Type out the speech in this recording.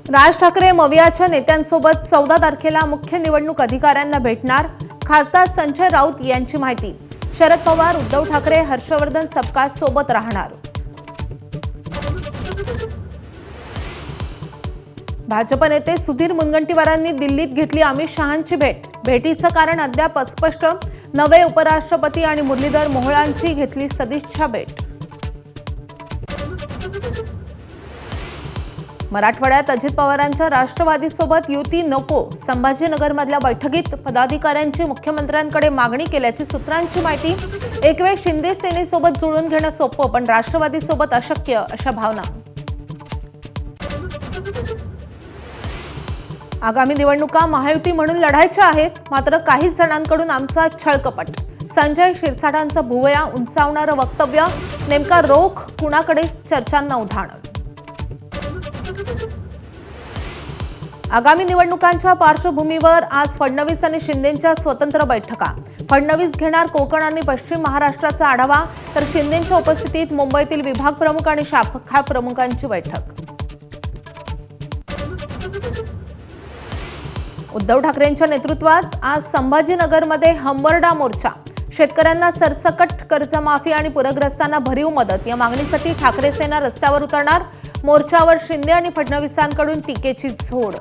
राज ठाकरे मवियाच्या नेत्यांसोबत 14 तारखेला मुख्य निवडणूक अधिकाऱ्यांना भेटणार. खासदार संजय राऊत यांची माहिती. शरद पवार, उद्धव ठाकरे, हर्षवर्धन सपकाळ सोबत राहणार. भाजप नेते सुधीर मुनगंटीवारांनी दिल्लीत घेतली अमित शहांची भेट. भेटीचं कारण अद्याप अस्पष्ट. नवे उपराष्ट्रपती आणि मुरलीधर मोहोळांची घेतली सदिच्छा भेट. मराठवाड्यात अजित पवारांच्या राष्ट्रवादीसोबत युती नको. संभाजीनगरमधल्या बैठकीत पदाधिकाऱ्यांची मुख्यमंत्र्यांकडे मागणी केल्याची सूत्रांची माहिती. एक वेळ शिंदे सेनेसोबत जुळून घेणं सोपं, पण राष्ट्रवादीसोबत अशक्य, अशा भावना. आगामी निवडणुका महायुती म्हणून लढायच्या आहेत, मात्र काही जणांकडून आमचा छळकपट. संजय शिरसाटांचं भुवया उंचावणारं वक्तव्य. नेमका रोख कुणाकडे, चर्चांना उधाण. आगामी निवडणुकांच्या पार्श्वभूमीवर आज फडणवीस आणि शिंदेंच्या स्वतंत्र बैठका. फडणवीस घेणार कोकण आणि पश्चिम महाराष्ट्राचा आढावा, तर शिंदेंच्या उपस्थितीत मुंबईतील विभाग प्रमुख आणि शाखा प्रमुखांची बैठक. उद्धव ठाकरेंच्या नेतृत्वात आज संभाजीनगरमध्ये हंबरडा मोर्चा. शेतकऱ्यांना सरसकट कर्जमाफी आणि पूरग्रस्तांना भरीव मदत या मागणीसाठी ठाकरे सेना रस्त्यावर उतरणार. मोर्चावर शिंदे आणि फडणवीसांकडून टीकेची झोड.